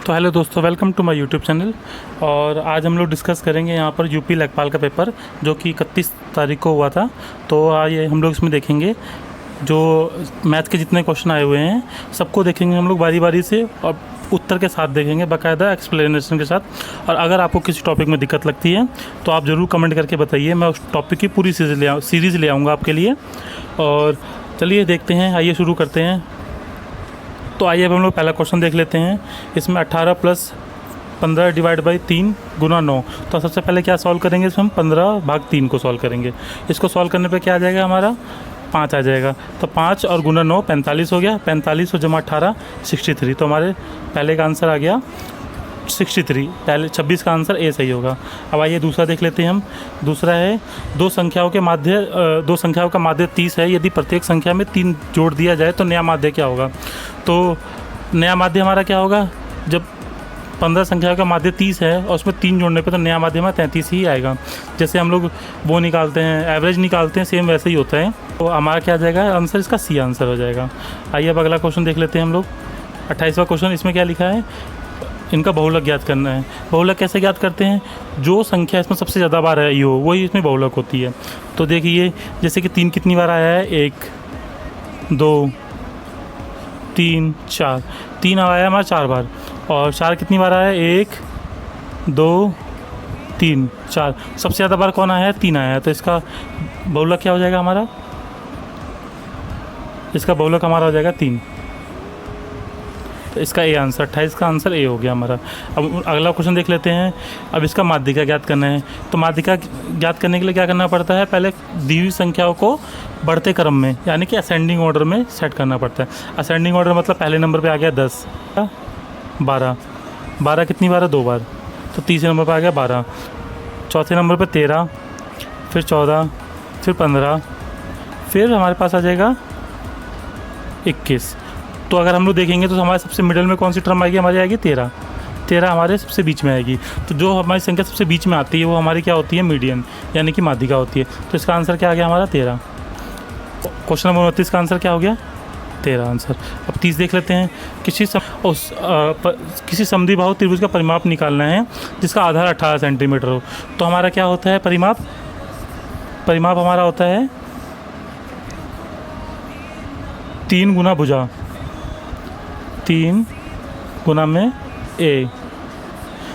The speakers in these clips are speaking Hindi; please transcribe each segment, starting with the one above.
तो हेलो दोस्तों, welcome to my YouTube channel. और आज हम लोग डिस्कस करेंगे यहाँ पर यूपी लेखपाल का पेपर जो कि 31 तारीख को हुआ था। तो आज हम लोग इसमें देखेंगे जो मैथ के जितने क्वेश्चन आए हुए हैं सबको देखेंगे हम लोग बारी बारी से, और उत्तर के साथ देखेंगे, बाकायदा एक्सप्लेनेशन के साथ। और अगर आपको किसी टॉपिक में दिक्कत लगती है तो आप ज़रूर कमेंट करके बताइए, मैं उस टॉपिक की पूरी सीरीज़ ले आऊँगा आपके लिए। और चलिए देखते हैं, आइए शुरू करते हैं। तो आइए अब हम लोग पहला क्वेश्चन देख लेते हैं। इसमें 18 + 15 डिवाइड बाई 3 गुना 9। तो सबसे पहले क्या सॉल्व करेंगे, इसमें हम 15/3 को सॉल्व करेंगे। इसको सॉल्व करने पे क्या आ जाएगा, हमारा 5 आ जाएगा। तो 5 और गुना 9 45 हो गया। 45 और जमा 18 63। तो हमारे पहले का आंसर आ गया 63। पहले 26 का आंसर ए सही होगा। अब आइए दूसरा देख लेते हैं हम। दूसरा है दो संख्याओं का माध्य 30 है। यदि प्रत्येक संख्या में 3 जोड़ दिया जाए तो नया माध्य क्या होगा। तो नया माध्य हमारा क्या होगा, जब 15 संख्याओं का माध्य 30 है और उसमें 3 जोड़ने पे तो नया माध्य हमारा 33 ही आएगा। जैसे हम लोग वो निकालते हैं, एवरेज निकालते हैं, सेम वैसे ही होता है। तो हमारा क्या आ जाएगा आंसर, इसका सी आंसर हो जाएगा। आइए अब अगला क्वेश्चन देख लेते हैं हम लोग। 28वां क्वेश्चन। इसमें क्या लिखा है, इनका बहुलक ज्ञात करना है। बहुलक कैसे ज्ञात करते हैं, जो संख्या इसमें सबसे ज़्यादा बार आई हो वही इसमें बहुलक होती है। तो देखिए जैसे कि 3 कितनी बार आया है, 1 2 3 4। 3 आया है हमारा 4 बार। और 4 कितनी बार आया है, 1 2 3 4। सबसे ज़्यादा बार कौन आया है, 3 आया है। तो इसका बहुलक क्या हो जाएगा हमारा, इसका बहुलक हमारा हो जाएगा 3। तो इसका ए आंसर, 28 का आंसर ए हो गया हमारा। अब अगला क्वेश्चन देख लेते हैं। अब इसका माध्यिका ज्ञात करना है। तो माध्यिका ज्ञात करने के लिए क्या करना पड़ता है, पहले दी हुई संख्याओं को बढ़ते क्रम में यानी कि असेंडिंग ऑर्डर में सेट करना पड़ता है। असेंडिंग ऑर्डर मतलब पहले नंबर पे आ गया 10, 12। 12 कितनी बार है, 2 बार। तो तीसरे नंबर पर आ गया 12। चौथे नंबर पर 13, फिर 14, फिर 15, फिर हमारे पास आ जाएगा 21। तो अगर हम लोग देखेंगे तो हमारे सबसे मिडिल में कौन सी टर्म आएगी, हमारी आएगी 13। 13 हमारे सबसे बीच में आएगी। तो जो हमारी संख्या सबसे बीच में आती है वो हमारी क्या होती है, मीडियन यानी कि माध्यिका होती है। तो इसका आंसर क्या आ गया हमारा, 13। क्वेश्चन नंबर 29 का आंसर क्या हो गया, 13 आंसर। अब 30 देख लेते हैं। किसी समद्विबाहु त्रिभुज का परिमाप निकालना है जिसका आधार 18 सेंटीमीटर हो। तो हमारा क्या होता है परिमाप हमारा होता है 3 गुना भुजा, 3 गुना में ए।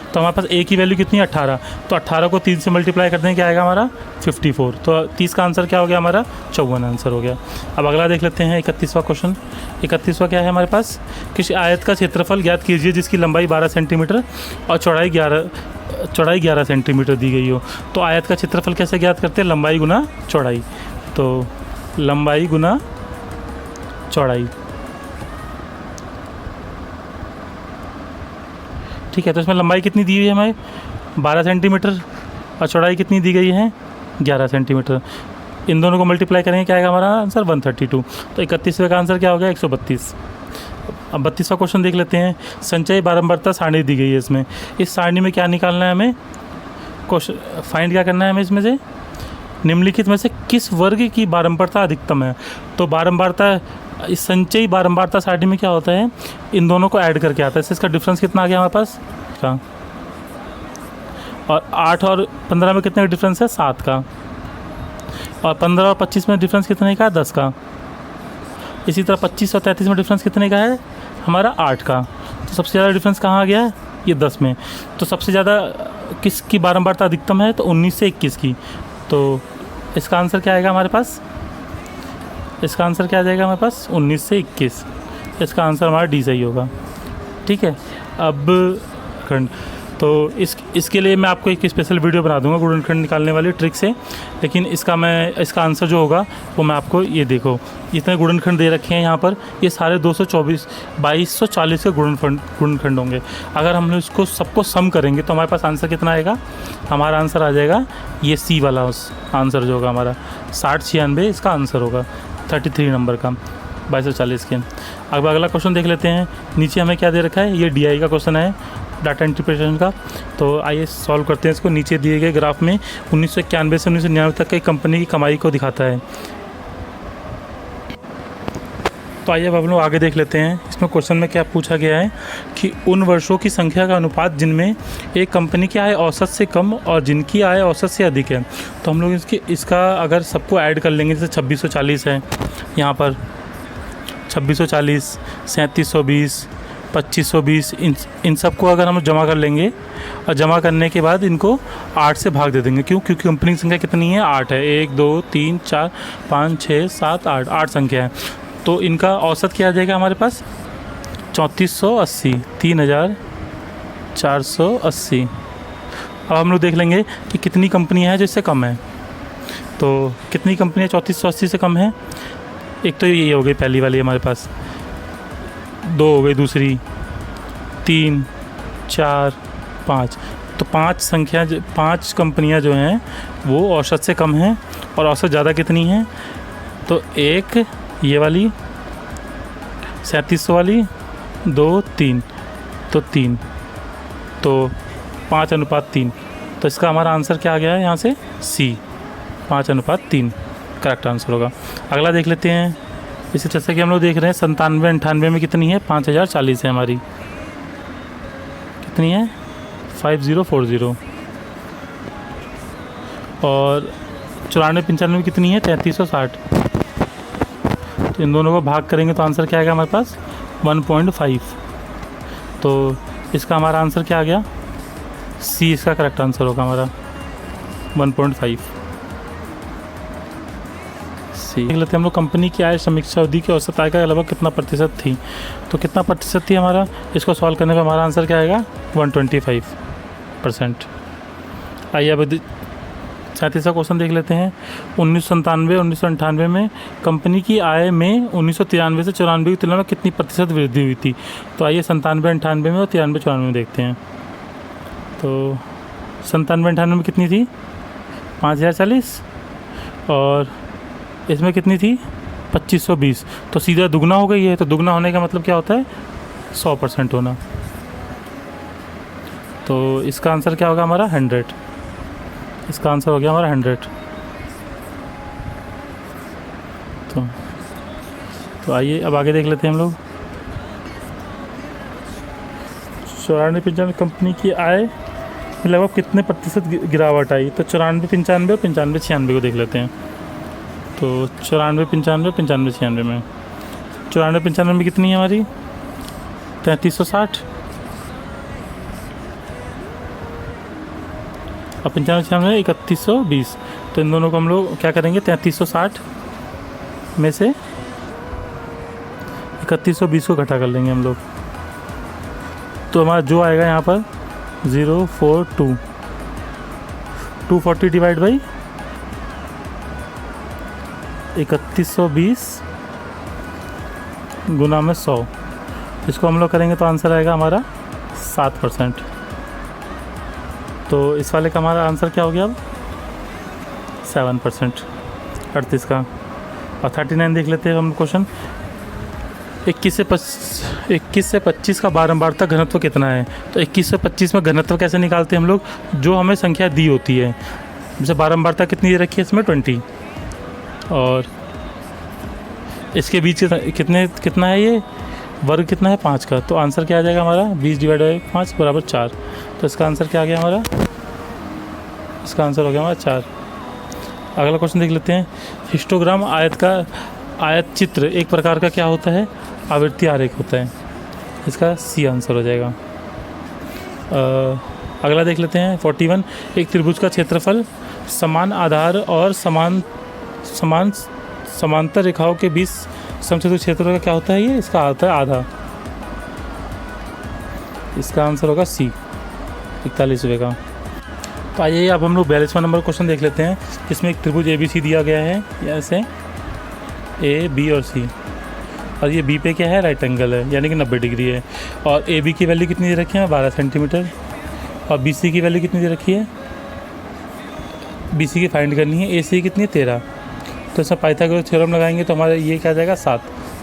तो हमारे पास ए की वैल्यू कितनी है, 18। तो 18 को 3 से मल्टीप्लाई करते हैं, क्या आएगा हमारा 54। तो 30 का आंसर क्या हो गया हमारा, 54 आंसर हो गया। अब अगला देख लेते हैं 31वां क्वेश्चन। 31वां क्या है हमारे पास, किसी आयत का क्षेत्रफल ज्ञात कीजिए जिसकी लंबाई 12 सेंटीमीटर और चौड़ाई 11 सेंटीमीटर दी गई हो। तो आयत का क्षेत्रफल कैसे ज्ञात करते हैं, लंबाई गुना चौड़ाई। तो लंबाई गुना चौड़ाई, ठीक है। तो इसमें लंबाई कितनी दी हुई है हमें, 12 सेंटीमीटर, और चौड़ाई कितनी दी गई है, 11 सेंटीमीटर। इन दोनों को मल्टीप्लाई करेंगे, क्या आएगा हमारा आंसर, 132। तो 31वें का आंसर क्या हो गया, 132। अब 32वां क्वेश्चन देख लेते हैं। संचयी बारंबारता सारणी दी गई है इसमें। इस सारणी में क्या निकालना है हमें, क्वेश्चन फाइंड क्या करना है हमें, इसमें से निम्नलिखित में से किस वर्ग की बारंबारता अधिकतम है। तो बारंबारता, इस संचयी बारंबारता सारणी में क्या होता है, इन दोनों को ऐड करके आता है। इसका डिफरेंस कितना आ गया हमारे पास का, और 8 और 15 में कितने का डिफरेंस है, 7 का। और 15 और 25 में डिफरेंस कितने का, 10 का। इसी तरह 25 और 33 में डिफरेंस कितने का है, हमारा 8 का। तो सबसे ज़्यादा डिफरेंस कहाँ आ गया है, ये 10 में। तो सबसे ज़्यादा किसकी बारंबारता अधिकतम है, तो 19 से 21 की। तो इसका आंसर क्या आएगा हमारे पास, इसका आंसर क्या आ जाएगा हमारे पास, 19 से 21। इसका आंसर हमारा डी सही होगा, ठीक है। अब खंड, तो इसके लिए मैं आपको एक स्पेशल वीडियो बना दूंगा गुणनखंड निकालने वाली ट्रिक से। लेकिन इसका आंसर जो होगा वो मैं आपको, ये देखो जितने गुणनखंड दे रखे हैं यहाँ पर, ये सारे 2240 के गुणनखंड होंगे। अगर हम लोग इसको सबको सम करेंगे तो हमारे पास आंसर कितना आएगा, हमारा आंसर आ जाएगा ये सी वाला उस आंसर जो होगा हमारा 6096 इसका आंसर होगा, 33 नंबर का 2240 के। अब अगला क्वेश्चन देख लेते हैं। नीचे हमें क्या दे रखा है, ये DI का क्वेश्चन है, डाटा इंटरप्रिटेशन का। तो आइए सॉल्व करते हैं इसको। नीचे दिए गए ग्राफ में 1991 से 1999 तक की कंपनी की कमाई को दिखाता है। तो आइए अब हम लोग आगे देख लेते हैं। इसमें क्वेश्चन में क्या पूछा गया है कि उन वर्षों की संख्या का अनुपात जिनमें एक कंपनी की आय औसत से कम और जिनकी आय औसत से अधिक है। तो हम लोग इसका अगर सबको ऐड कर लेंगे, जैसे 2640 है यहाँ पर, 2640, 3720, 2520, इन सबको अगर हम जमा कर लेंगे और जमा करने के बाद इनको 8 से भाग दे देंगे। क्यों? क्योंकि कंपनी की संख्या कितनी है? 8 है। 1 2 3 4 5 6 7 8, 8 संख्या है। तो इनका औसत क्या आ जाएगा हमारे पास? 3480, 3480। अब हम लोग देख लेंगे कि कितनी कंपनियां हैं जो इससे कम है। तो कितनी कंपनियां 3480 से कम है? एक तो ये हो गई पहली वाली हमारे पास, 2 हो गई दूसरी, 3 4 5। तो 5 कंपनियां जो हैं वो औसत से कम हैं। और औसत ज़्यादा कितनी है? तो एक ये वाली 3700 वाली, 2 3, तो 3, तो 5:3। तो इसका हमारा आंसर क्या आ गया है यहाँ से? सी, 5:3 करेक्ट आंसर होगा। अगला देख लेते हैं। इसी तरह से कि हम लोग देख रहे हैं 97 98 में कितनी है? 5040 है हमारी। कितनी है? 5040। और 94 95 में कितनी है? 3360। तो इन दोनों को भाग करेंगे तो आंसर क्या आएगा हमारे पास? 1.5। तो इसका हमारा आंसर क्या आ गया? सी इसका करेक्ट आंसर होगा हमारा, 1.5 सी। देख लेते हैं हम लोग कंपनी की आय समीक्षा अवधि की औसत आय का लगभग कितना प्रतिशत थी। तो कितना प्रतिशत थी हमारा? इसको सॉल्व करने पर हमारा आंसर क्या आएगा? 125%। आइए अब 37वां क्वेश्चन देख लेते हैं। 1997 1998 में कंपनी की आय में 1993 से 94 की तुलना में कितनी प्रतिशत वृद्धि हुई थी। तो आइए 97 98 में और 93 94 में देखते हैं। तो 97 98 में कितनी थी? 5040। और इसमें कितनी थी? 2520। तो सीधा दुगना हो गई है। तो दुगना होने का मतलब क्या होता है? 100% होना। तो इसका आंसर क्या होगा हमारा? 100। इसका आंसर हो गया हमारा 100। तो आइए अब आगे देख लेते हैं हम लोग। 94 95 कंपनी की आय में लगभग कितने प्रतिशत गिरावट आई। तो 94 95 और 95 96 को देख लेते हैं। तो 94 95 95 96 में 94 95 में कितनी है हमारी? 3360। और 95 96 3120। तो इन दोनों को हम लोग क्या करेंगे? 3360 में से 3120 को घटा कर लेंगे हम लोग। तो हमारा जो आएगा यहाँ पर 042, 240 डिवाइड बाई 3120 गुना में 100। इसको हम लोग करेंगे तो आंसर आएगा हमारा 7%। तो इस वाले का हमारा आंसर क्या हो गया अब? 7%, 38 का। और 39 देख लेते हैं हम क्वेश्चन। 21 से 25 का बारंबारता घनत्व कितना है। तो 21 से 25 में घनत्व कैसे निकालते हैं हम लोग? जो हमें संख्या दी होती है। जैसे बारंबारता कितनी दे रखी है इसमें? 20। और इसके बीच कितना है ये वर्ग? कितना है? 5 का। तो आंसर क्या आ जाएगा हमारा? 20 डिवाइड बाई 5 बराबर 4। तो इसका आंसर क्या आ गया हमारा? इसका आंसर हो गया हमारा 4। अगला क्वेश्चन देख लेते हैं। हिस्टोग्राम आयत चित्र एक प्रकार का क्या होता है? आवृत्ति आरेख होता है। इसका सी आंसर हो जाएगा। अगला देख लेते हैं 41। एक त्रिभुज का क्षेत्रफल समान आधार और समांतर रेखाओं के बीच समचतुर क्षेत्रों का क्या होता है? ये इसका आता है आधा। इसका आंसर होगा सी, 41 रुपये का। तो आइए अब हम लोग 42वां नंबर क्वेश्चन देख लेते हैं, जिसमें एक त्रिभुज ABC दिया गया है, ऐसे A, B और C। और ये B पे क्या है? राइट एंगल है, यानी कि 90 डिग्री है। और AB की वैल्यू कितनी दे रखी है? 12 सेंटीमीटर। और BC की वैल्यू कितनी दे रखी है? BC की फाइंड करनी है। AC कितनी है? 13। तो इसमें पाइथागोरस थ्योरम लगाएंगे तो हमारा ये क्या जाएगा? 7।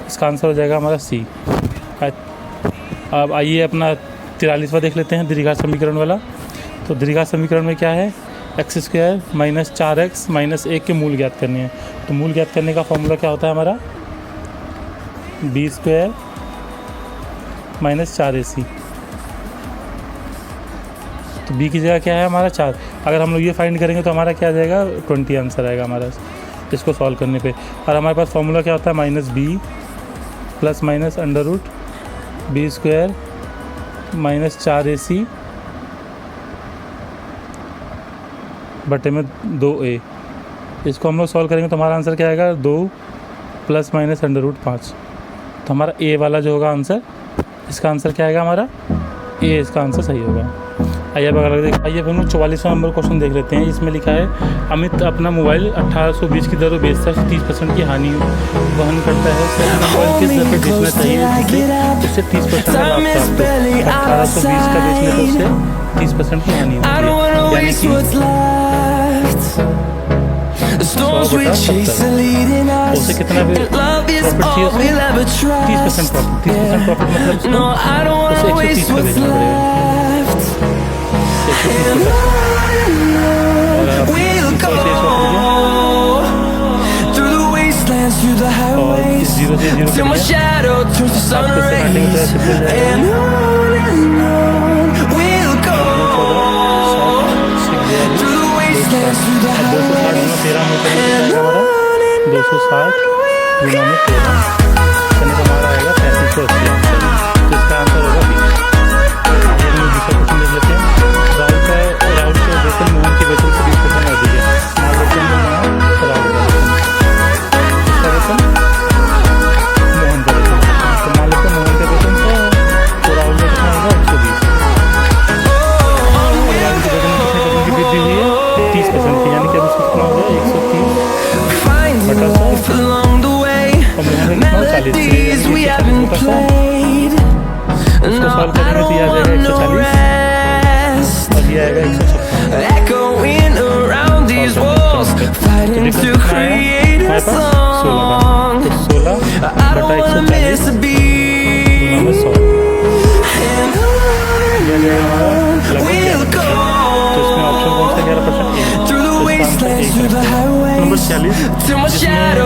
इसका आंसर हो जाएगा हमारा सी। अब आइए अपना 43वां देख लेते हैं, द्विघात समीकरण वाला। तो द्विघात समीकरण में क्या है? x² माइनस 4x माइनस 1 के मूल ज्ञात करने हैं। तो मूल ज्ञात करने का फॉर्मूला क्या होता है हमारा? B square minus 4ac। तो बी की जगह क्या है हमारा 4। अगर हम लोग ये फाइंड करेंगे तो हमारा क्या आ जाएगा 20 आंसर आएगा हमारा इसको सॉल्व करने पे। और हमारे पास फॉर्मूला क्या होता है minus B plus minus under root B square minus 4ac बटे में 2a। इसको हम लोग सॉल्व करेंगे तो हमारा आंसर क्या आएगा 2 प्लस माइनस अंडर रूट 5। तो हमारा ए वाला जो होगा आंसर, इसका आंसर क्या आएगा हमारा ए, इसका आंसर सही होगा। आइए अब हम लोग 44वां नंबर क्वेश्चन देख लेते हैं। इसमें लिखा है अमित अपना मोबाइल 1820 की दर बेचता है, 30% की हानि वहन करता है। उसे अपना मोबाइल किस दर पर बेचना चाहिए जिससे उससे 30% का लाभ प्राप्त हो। 1820 का बेचने पर उससे 30% की हानि होगी, यानी कि 100/70। उसे कितना भी प्रॉफिट चाहिए उसको 30% प्रॉफिट। 30% प्रॉफिट मतलब उसे 130 का बेचना पड़ेगा। जीरो से जीरो 260 गुना में 13 हमारा आएगा 3580 आंसर। तो इसका आंसर होगा बी। दूसरा क्वेश्चन देख लेते हैं। राहुल के वेतन मोहन के वेतन से 20% अधिक है। राहुल का वेतन मोहन का वेतन। तो मान लेते हैं मोहन के वेतन से तो राहुल का कितना होगा 120। राहुल के वेतन में कितने परसेंट की वृद्धि हुई है 30% की, यानी कि अब इसको कितना हो गया 130 बटा 100 और मोहन का कितना 40। उसको सॉल्व करेंगे तो ये आ जाएगा 140 और ये आएगा 156। तो हमारे पास 16 का, तो 16 बटा 140 गुना में 100 ये जाएगा हमारा लगभग। तो इसमें ऑप्शन कौन सा 11%? नंबर 46 जिसमें 3/8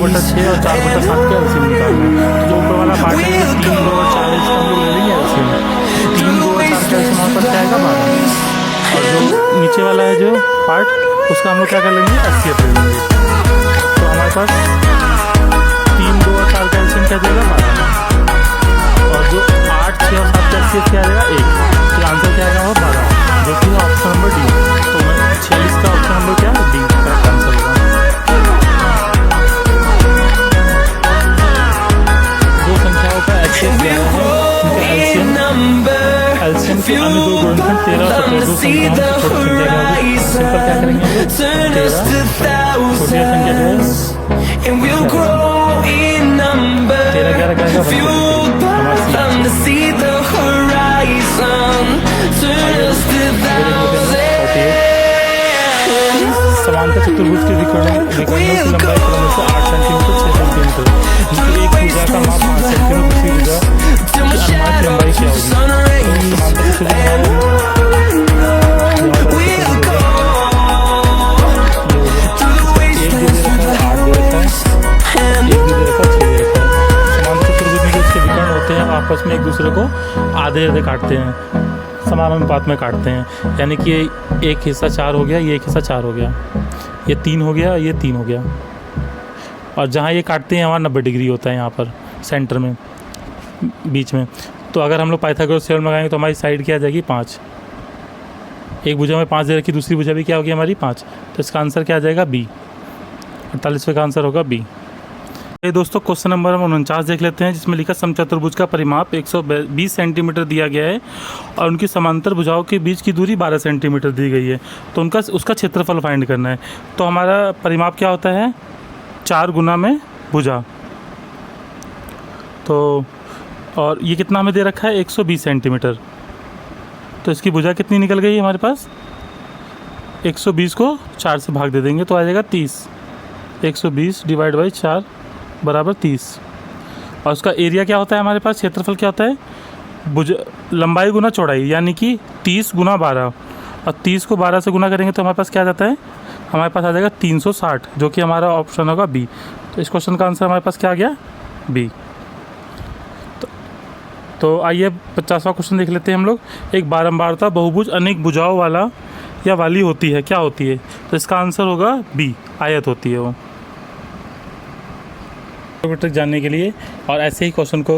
2/6 और 4/7 का एलसीएम निकालना है। तो जो ऊपर वाला पार्ट है 3, 2 और 4 इसका हम लोग ले लेंगे एलसीएम। 3, 2 और 4 का एलसीएम हमारे पास क्या आएगा 12। और जो नीचे वाला है जो पार्ट उसका हम लोग क्या कर लेंगे 80 ले लेंगे। तो हमारे पास 3, 2 और 4 का एलसीएम क्या देगा 12 और जो 8, 6 और 7 का एलसीएम क्या देगा 1। तो आंसर क्या आएगा वो 12 जो कि ऑप्शन नंबर डी। तो 46 का ऑप्शन नंबर क्या है डी करेक्ट आंसर होगा। दो संख्याओं का एलसीएम दिया है, उनका एलसीएम के अन्य दो गुणनखंड 13 और 17 दो संख्याओं की छोटी संख्या क्या होगी। सिंपल क्या करेंगे 13 छोटी संख्या जो है 13 क्या रखेगा समांतर चतुर्भुज के विकर्णों की लंबाई क्रमशः से 8 सेंटीमीटर 6 सेंटीमीटर, जिनकी एक भुजा का माप 5 सेंटीमीटर, दूसरी भुजा की अनुमानित लंबाई क्या होगी। समांतर चतुर्भुज में उसके विकर्ण होते हैं आपस में एक दूसरे को आधे आधे काटते हैं, समानुपात में काटते हैं। यानी कि एक हिस्सा 4 हो गया, ये एक हिस्सा 4 हो गया, ये 3 हो गया, ये 3 हो गया। और जहाँ ये काटते हैं वहाँ 90 डिग्री होता है यहाँ पर सेंटर में बीच में। तो अगर हम लोग पाइथागोरस थ्योरम लगाएंगे तो हमारी साइड क्या आ जाएगी 5। एक भुजा में 5 दे रखी, दूसरी भुजा भी क्या होगी हमारी 5। तो इसका आंसर क्या आ जाएगा बी। 48वें का आंसर होगा बी। ये दोस्तों क्वेश्चन नंबर 49 देख लेते हैं, जिसमें लिखा समचतुर्भुज का परिमाप 120 सेंटीमीटर दिया गया है और उनकी समांतर भुजाओं के बीच की दूरी 12 सेंटीमीटर दी गई है। तो उसका क्षेत्रफल फाइंड करना है। तो हमारा परिमाप क्या होता है 4 गुना में भुजा। तो और ये कितना हमें दे रखा है 120 सेंटीमीटर। तो इसकी भुजा कितनी निकल गई हमारे पास 120 को 4 से भाग दे देंगे तो आ जाएगा 30। 120 डिवाइड बाई 4 बराबर 30। और उसका एरिया क्या होता है हमारे पास, क्षेत्रफल क्या होता है लंबाई गुना चौड़ाई, यानी कि 30 गुना 12। और 30 को 12 से गुना करेंगे तो हमारे पास क्या जाता है, हमारे पास आ जाएगा 360, जो कि हमारा ऑप्शन होगा बी। तो इस क्वेश्चन का आंसर हमारे पास क्या आ गया बी। तो आइए 50वां क्वेश्चन देख लेते हैं हम लोग। एक बारंबारता बहुभुज अनेक भुजाओं वाला या वाली होती है, क्या होती है? तो इसका आंसर होगा बी, आयत होती है वो। ट्रिक जानने के लिए और ऐसे ही क्वेश्चन को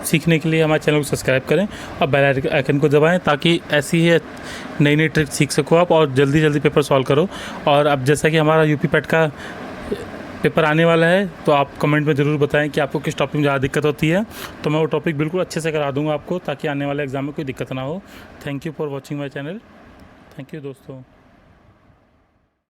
सीखने के लिए हमारे चैनल को सब्सक्राइब करें और बेल आइकन को दबाएं, ताकि ऐसी ही नई नई ट्रिक सीख सको आप और जल्दी जल्दी पेपर सॉल्व करो। और अब जैसा कि हमारा यूपी पैट का पेपर आने वाला है, तो आप कमेंट में ज़रूर बताएं कि आपको किस टॉपिक में ज़्यादा दिक्कत होती है, तो मैं वो टॉपिक बिल्कुल अच्छे से करा दूंगा आपको, ताकि आने वाले एग्ज़ाम में कोई दिक्कत ना हो। Thank you for watching my channel. Thank you दोस्तों।